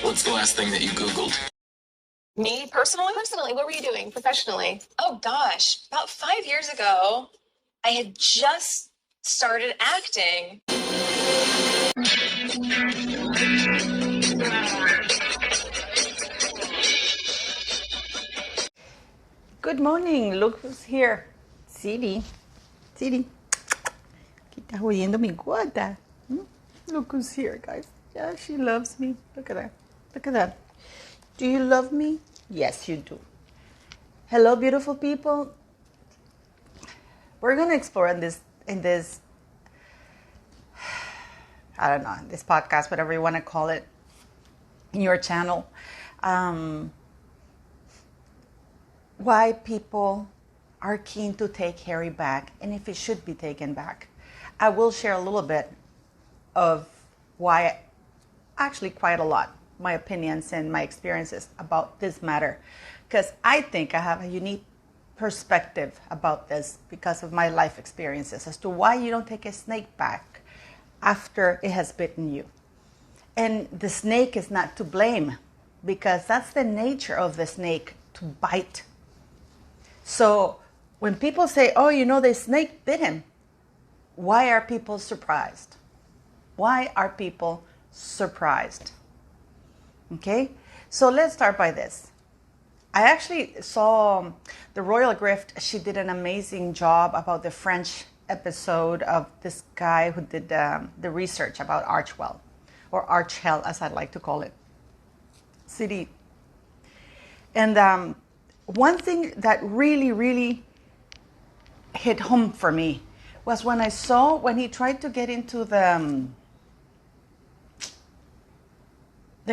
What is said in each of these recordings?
What's the last thing that you Googled? Me personally? Personally, what were you doing professionally? Oh gosh, about 5 years ago, I had just started acting. Good morning, look who's here. Siri. Siri. ¿Qué estás oyendo mi guata? Look who's here, guys. Yeah, she loves me. Look at that. Look at that. Do you love me? Yes, you do. Hello, beautiful people. We're going to explore in this, I don't know, this podcast, whatever you want to call it, in your channel, why people are keen to take Harry back and if it should be taken back. I will share a little bit of why, actually quite a lot, my opinions and my experiences about this matter, because I think I have a unique perspective about this because of my life experiences as to why you don't take a snake back after it has bitten you. And the snake is not to blame because that's the nature of the snake, to bite. So when people say, oh, you know, the snake bit him, why are people surprised? Why are people surprised? Okay, so let's start by this. I actually saw the Royal Grift. She did an amazing job about the French episode of this guy who did the research about Archwell, or Archhell as I'd like to call it, city. And one thing that really, really hit home for me was when I saw when he tried to get into the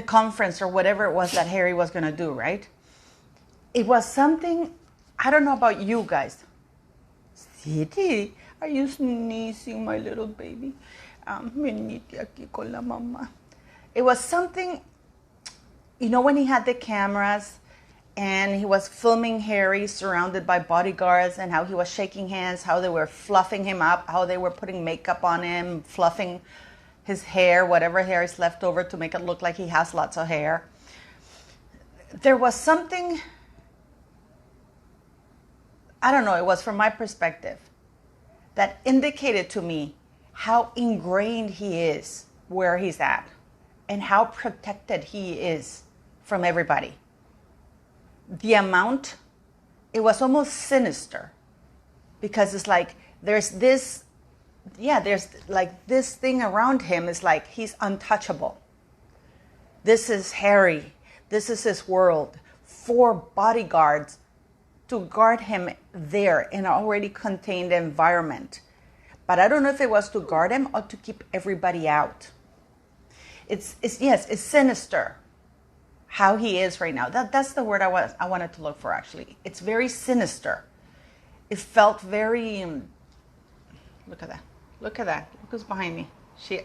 conference or whatever it was that Harry was going to do, right? It was something, I don't know about you guys. Siri, are you sneezing, my little baby? Venite aquí con la mamá. It was something, you know, when he had the cameras and he was filming Harry surrounded by bodyguards and how he was shaking hands, how they were fluffing him up, how they were putting makeup on him, fluffing his hair, whatever hair is left over to make it look like he has lots of hair. There was something, I don't know, it was from my perspective, that indicated to me how ingrained he is where he's at and how protected he is from everybody. The amount, it was almost sinister because it's like there's this, there's like this thing around him is like he's untouchable. This is Harry. This is his world. 4 bodyguards to guard him there in an already contained environment. But I don't know if it was to guard him or to keep everybody out. It's sinister how he is right now. That's the word I wanted to look for, actually. It's very sinister. It felt very, look at that. Look at that. Look who's behind me. She.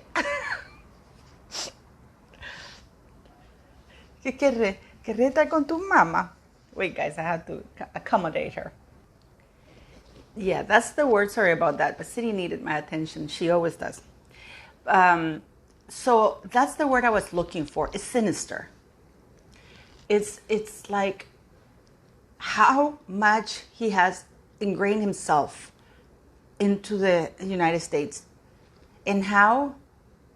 ¿Qué querré estar con tu mamá? Wait, guys, I had to accommodate her. Yeah, that's the word. Sorry about that. But City needed my attention. She always does. So that's the word I was looking for. It's sinister. It's like how much he has ingrained himself into the United States and how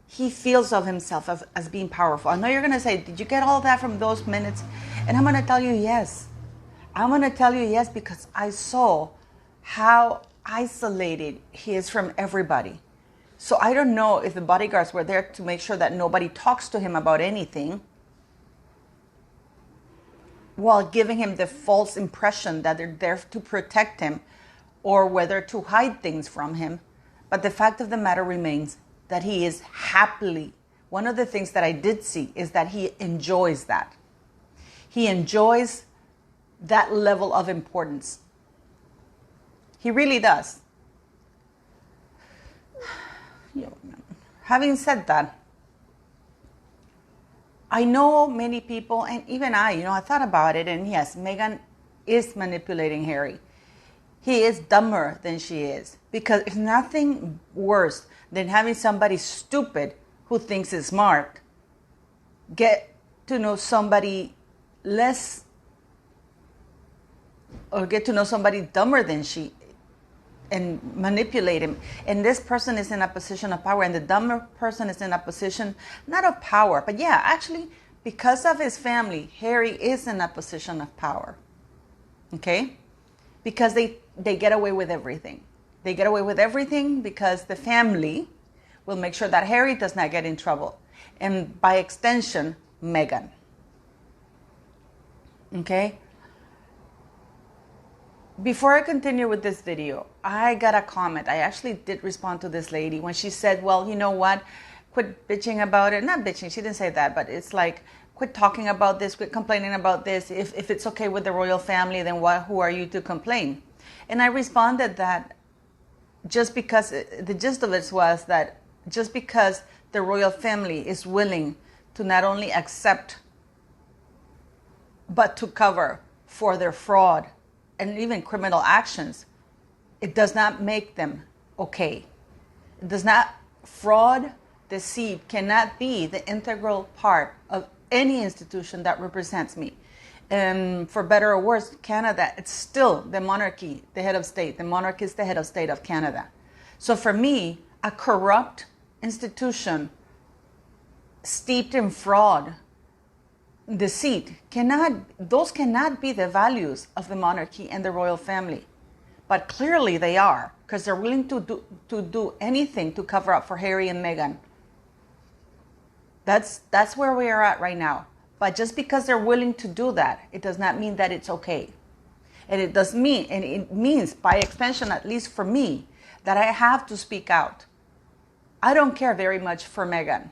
he feels of himself as being powerful. I know you're going to say, did you get all that from those minutes? And I'm going to tell you yes. I'm going to tell you yes because I saw how isolated he is from everybody. So I don't know if the bodyguards were there to make sure that nobody talks to him about anything while giving him the false impression that they're there to protect him or whether to hide things from him. But the fact of the matter remains that he is happily, one of the things that I did see is that he enjoys that. He enjoys that level of importance. He really does. Having said that, I know many people, and even I thought about it, and yes, Meghan is manipulating Harry. He is dumber than she is, because it's nothing worse than having somebody stupid who thinks is smart get to know somebody less, or get to know somebody dumber than she, and manipulate him. And this person is in a position of power, and the dumber person is in a position, not of power, but yeah, actually, because of his family, Harry is in a position of power. Okay? Because they get away with everything. They get away with everything because the family will make sure that Harry does not get in trouble. And by extension, Meghan. Okay? Before I continue with this video, I got a comment. I actually did respond to this lady when she said, well, you know what? Quit bitching about it. Not bitching, she didn't say that, but it's like, quit talking about this, quit complaining about this. If it's okay with the royal family, then who are you to complain? And I responded that just because, the gist of it was that just because the royal family is willing to not only accept, but to cover for their fraud and even criminal actions, it does not make them okay. It does not, fraud, deceit cannot be the integral part of any institution that represents me. And for better or worse, Canada, it's still the monarchy, the head of state. The monarch is the head of state of Canada. So for me, a corrupt institution steeped in fraud, deceit, those cannot be the values of the monarchy and the royal family. But clearly they are, because they're willing to do anything to cover up for Harry and Meghan. That's where we are at right now. But just because they're willing to do that, it does not mean that it's okay. And it means, by extension, at least for me, that I have to speak out. I don't care very much for Meghan.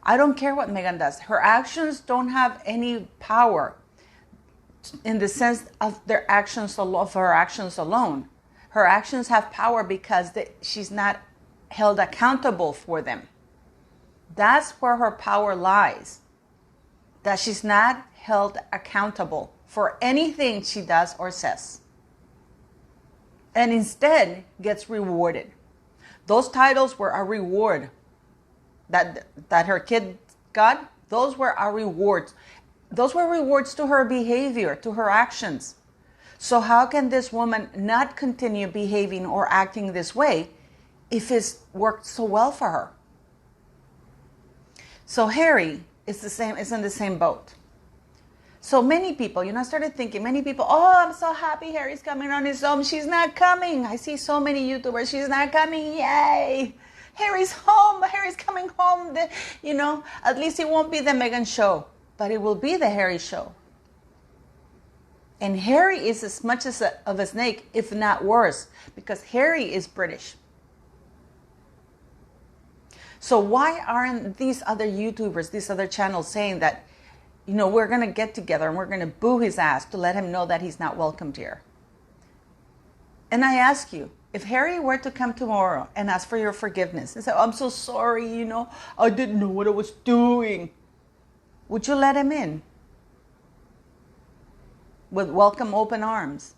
I don't care what Meghan does. Her actions don't have any power in the sense of her actions alone. Her actions have power because she's not held accountable for them. That's where her power lies. That she's not held accountable for anything she does or says. And instead gets rewarded. Those titles were a reward that her kid got. Those were our rewards. Those were rewards to her behavior, to her actions. So how can this woman not continue behaving or acting this way if it's worked so well for her? So Harry is in the same boat. So many people, I started thinking, oh, I'm so happy Harry's coming on his own. She's not coming. I see so many YouTubers, she's not coming. Yay. Harry's home. Harry's coming home. At least it won't be the Meghan show, but it will be the Harry show. And Harry is as much of a snake, if not worse, because Harry is British. So why aren't these other YouTubers, these other channels saying that, we're going to get together and we're going to boo his ass to let him know that he's not welcomed here? And I ask you, if Harry were to come tomorrow and ask for your forgiveness and say, I'm so sorry, I didn't know what I was doing, would you let him in? With welcome open arms?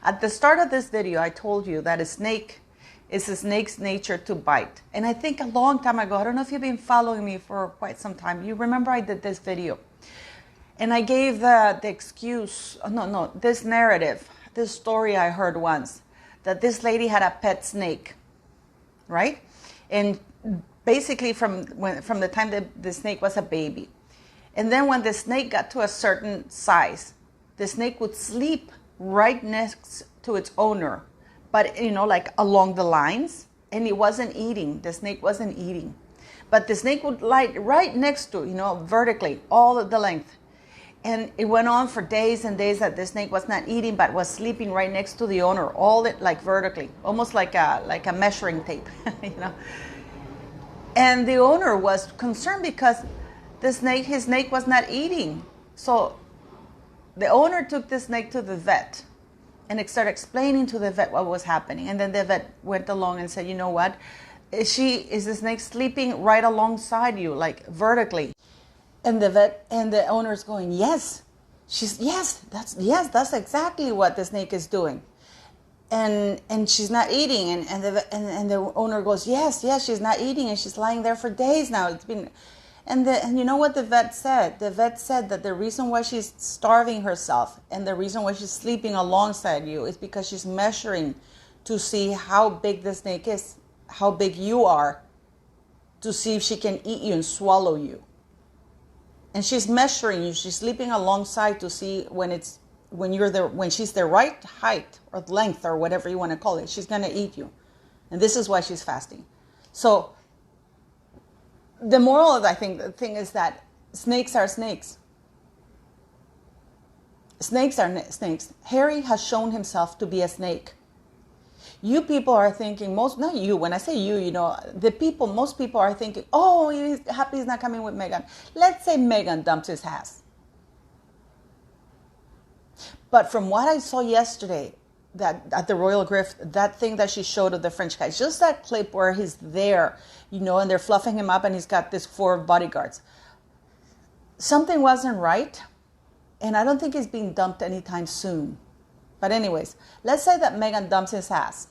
At the start of this video, I told you that it's a snake's nature to bite. And I think a long time ago, I don't know if you've been following me for quite some time, you remember I did this video. And I gave the excuse, this narrative, this story I heard once, that this lady had a pet snake, right? And basically from the time that the snake was a baby. And then when the snake got to a certain size, the snake would sleep right next to its owner, but like along the lines, and it wasn't eating. The snake wasn't eating, but the snake would lie right next to, vertically, all the length. And it went on for days and days that the snake was not eating, but was sleeping right next to the owner, like vertically, almost like a measuring tape, And the owner was concerned because his snake was not eating. So the owner took the snake to the vet and started explaining to the vet what was happening. And then the vet went along and said, you know what? Is the snake sleeping right alongside you, like vertically? And the vet and the owner's going, yes. That's exactly what the snake is doing. And she's not eating. And the owner goes, yes, she's not eating, and she's lying there for days now. And you know what the vet said? The vet said that the reason why she's starving herself and the reason why she's sleeping alongside you is because she's measuring to see how big the snake is, how big you are, to see if she can eat you and swallow you. And she's measuring you. She's sleeping alongside to see when she's the right height or length or whatever you want to call it. She's going to eat you. And this is why she's fasting. So the moral of, I think, the thing is that snakes are snakes. Snakes are snakes. Harry has shown himself to be a snake. You people are thinking, not you, when I say you, most people are thinking, oh, he's happy he's not coming with Meghan. Let's say Meghan dumps his ass. But from what I saw yesterday, that at the Royal Grift, that thing that she showed of the French guy, just that clip where he's there, and they're fluffing him up and he's got this 4 bodyguards. Something wasn't right, and I don't think he's being dumped anytime soon. But anyways, let's say that Meghan dumps his ass.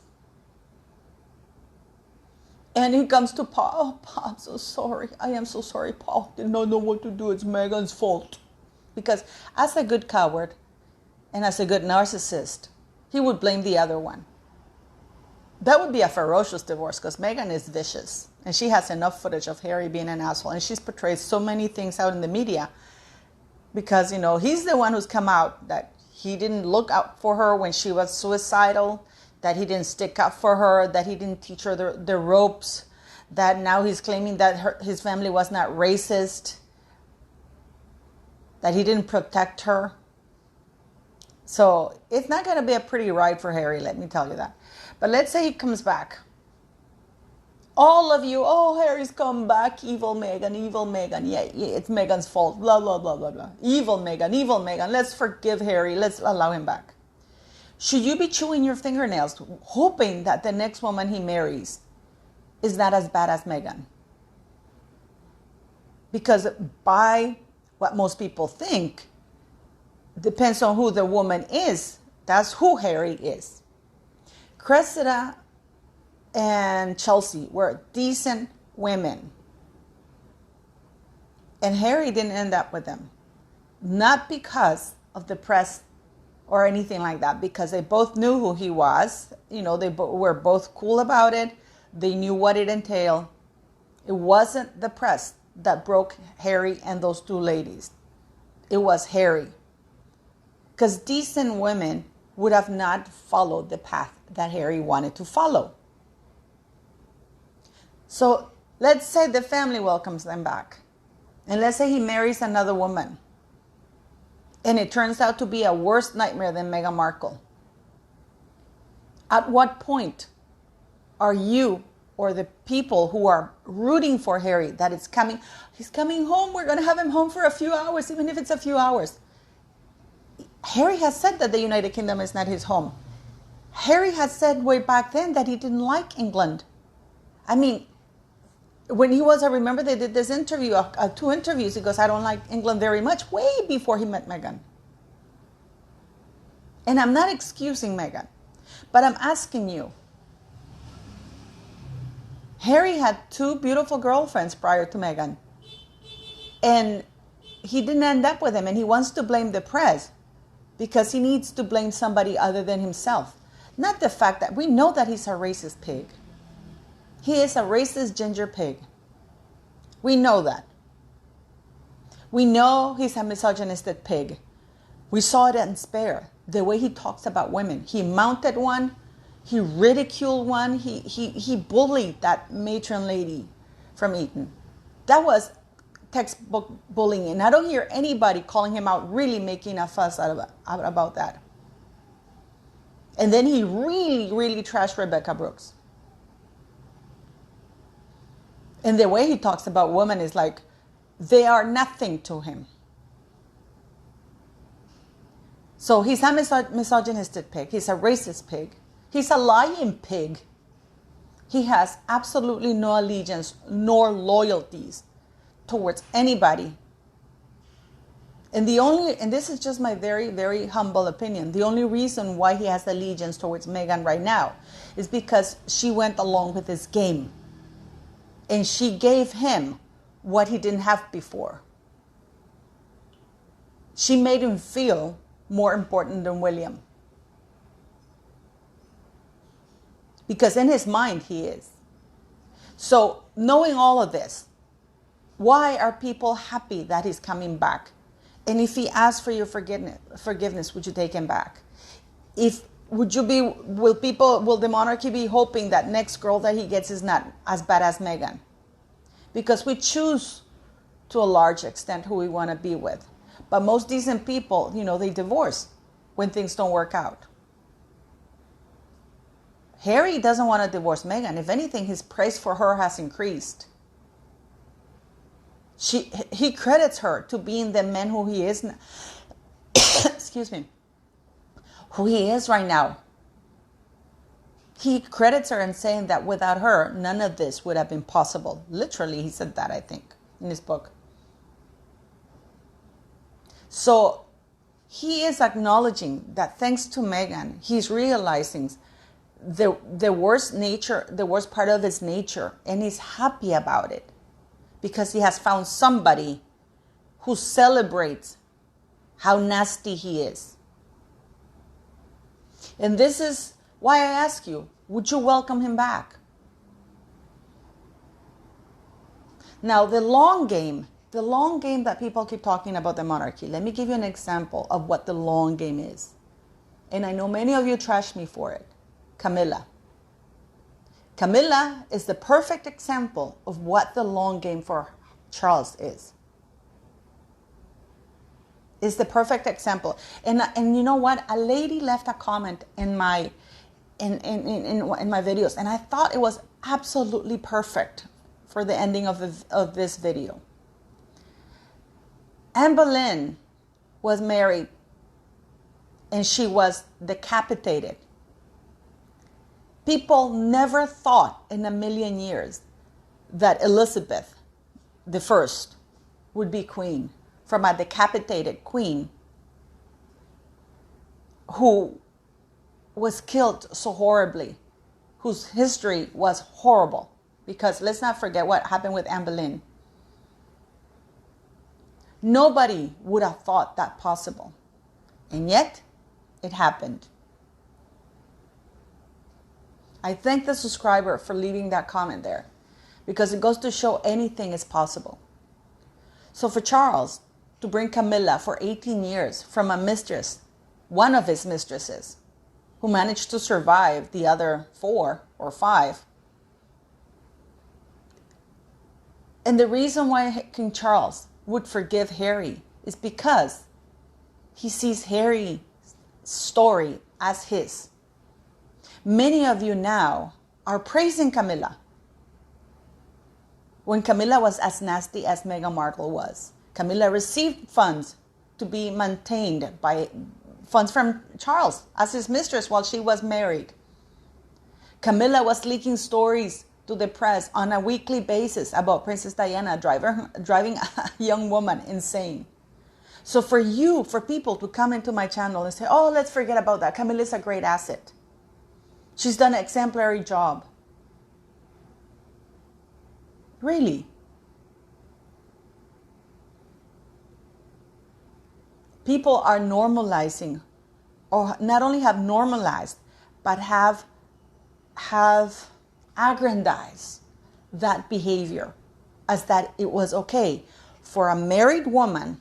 And he comes to Paul. Oh, Paul, I'm so sorry. I am so sorry, Paul. Did not know what to do. It's Meghan's fault. Because as a good coward and as a good narcissist, he would blame the other one. That would be a ferocious divorce because Meghan is vicious. And she has enough footage of Harry being an asshole. And she's portrayed so many things out in the media. Because, he's the one who's come out that he didn't look out for her when she was suicidal, that he didn't stick up for her, that he didn't teach her the ropes, that now he's claiming that his family was not racist, that he didn't protect her. So it's not going to be a pretty ride for Harry, let me tell you that. But let's say he comes back. All of you, oh, Harry's come back, evil Meghan. Yeah, it's Meghan's fault, blah, blah, blah, blah, blah. Evil Meghan. Let's forgive Harry. Let's allow him back. Should you be chewing your fingernails, hoping that the next woman he marries is not as bad as Meghan? Because by what most people think, depends on who the woman is. That's who Harry is. Christina and Chelsea were decent women. And Harry didn't end up with them. Not because of the press or anything like that, because they both knew who he was. They were both cool about it. They knew what it entailed. It wasn't the press that broke Harry and those 2 ladies. It was Harry. Because decent women would have not followed the path that Harry wanted to follow. So let's say the family welcomes them back. And let's say he marries another woman. And it turns out to be a worse nightmare than Meghan Markle. At what point are you or the people who are rooting for Harry that he's coming home, we're going to have him home for a few hours, even if it's a few hours. Harry has said that the United Kingdom is not his home. Harry has said way back then that he didn't like England. I mean, when I remember they did this interview, 2 interviews, he goes, I don't like England very much, way before he met Meghan. And I'm not excusing Meghan, but I'm asking you. Harry had 2 beautiful girlfriends prior to Meghan. And he didn't end up with them, and he wants to blame the press because he needs to blame somebody other than himself. Not the fact that we know that he's a racist pig. He is a racist ginger pig. We know that. We know he's a misogynistic pig. We saw it in Spare. The way he talks about women. He mounted one. He ridiculed one. He bullied that matron lady from Eton. That was textbook bullying. And I don't hear anybody calling him out, really making a fuss about that. And then he really, really trashed Rebecca Brooks. And the way he talks about women is like they are nothing to him. So he's a misogynistic pig. He's a racist pig. He's a lying pig. He has absolutely no allegiance nor loyalties towards anybody. And this is just my very, very humble opinion, the only reason why he has allegiance towards Meghan right now is because she went along with his game. And she gave him what he didn't have before. She made him feel more important than William. Because in his mind, he is. So knowing all of this, why are people happy that he's coming back? And if he asks for your forgiveness, would you take him back? Will the monarchy be hoping that next girl that he gets is not as bad as Meghan? Because we choose to a large extent who we want to be with. But most decent people, they divorce when things don't work out. Harry doesn't want to divorce Meghan. If anything, his praise for her has increased. He credits her to being the man who he is now. Excuse me. Who he is right now. He credits her in saying that without her, none of this would have been possible. Literally, he said that, I think, in his book. So he is acknowledging that thanks to Meghan, he's realizing the worst part of his nature, and he's happy about it because he has found somebody who celebrates how nasty he is. And this is why I ask you, would you welcome him back? Now, the long game that people keep talking about the monarchy, let me give you an example of what the long game is. And I know many of you trash me for it. Camilla. Camilla is the perfect example of what the long game for Charles is. Is the perfect example. And you know what? A lady left a comment in my videos, and I thought it was absolutely perfect for the ending of this video. Anne Boleyn was married and she was decapitated. People never thought in a million years that Elizabeth I would be queen, from a decapitated queen who was killed so horribly, whose history was horrible. Because let's not forget what happened with Anne Boleyn. Nobody would have thought that possible. And yet, it happened. I thank the subscriber for leaving that comment there, because it goes to show anything is possible. So for Charles to bring Camilla for 18 years from a mistress, one of his mistresses, who managed to survive the other 4 or 5. And the reason why King Charles would forgive Harry is because he sees Harry's story as his. Many of you now are praising Camilla when Camilla was as nasty as Meghan Markle was. Camilla received funds to be maintained by funds from Charles as his mistress while she was married. Camilla was leaking stories to the press on a weekly basis about Princess Diana driving a young woman insane. So for people to come into my channel and say, oh, let's forget about that. Camilla's a great asset. She's done an exemplary job. Really? People are normalizing, or not only have normalized, but have aggrandized that behavior as that it was okay for a married woman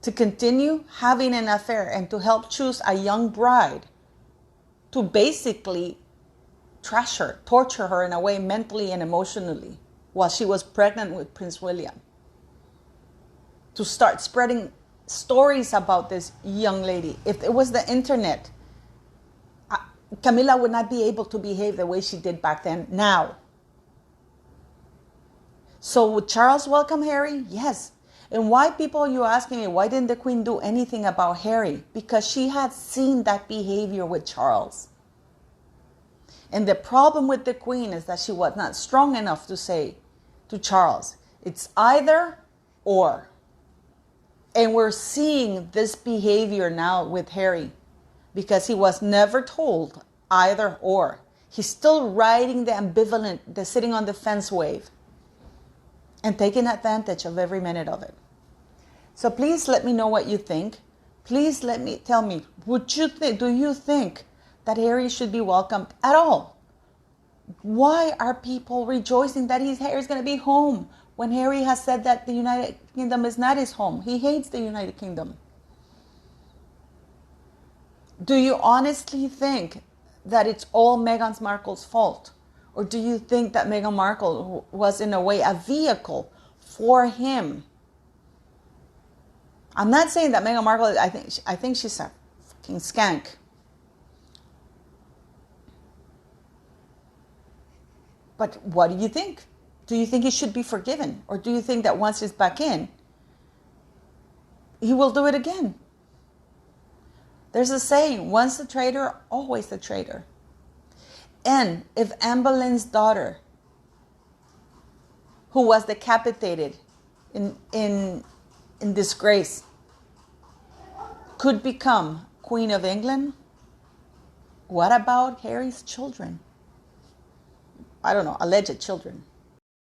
to continue having an affair and to help choose a young bride to basically trash her, torture her in a way mentally and emotionally while she was pregnant with Prince William. To start spreading stories about this young lady. If it was the internet, Camilla would not be able to behave the way she did back then now. So would Charles welcome Harry? Yes. And why, people, you asking me, why didn't the Queen do anything about Harry? Because she had seen that behavior with Charles. And the problem with the Queen is that she was not strong enough to say to Charles, it's either or. And we're seeing this behavior now with Harry, because he was never told either or. He's still riding the ambivalent, the sitting on the fence wave. and taking advantage of every minute of it. So please let me know what you think. Please tell me, do you think that Harry should be welcomed at all? Why are people rejoicing that Harry's going to be home when Harry has said that the United Kingdom is not his home? He hates the United Kingdom. Do you honestly think that it's all Meghan Markle's fault? Or do you think that Meghan Markle was in a way a vehicle for him? I'm not saying that Meghan Markle, I think she's a fucking skank. But what do you think? Do you think he should be forgiven? Or do you think that once he's back in, he will do it again? There's a saying, once a traitor, always a traitor. And if Anne Boleyn's daughter, who was decapitated in disgrace, could become Queen of England, what about Harry's children? I don't know, alleged children.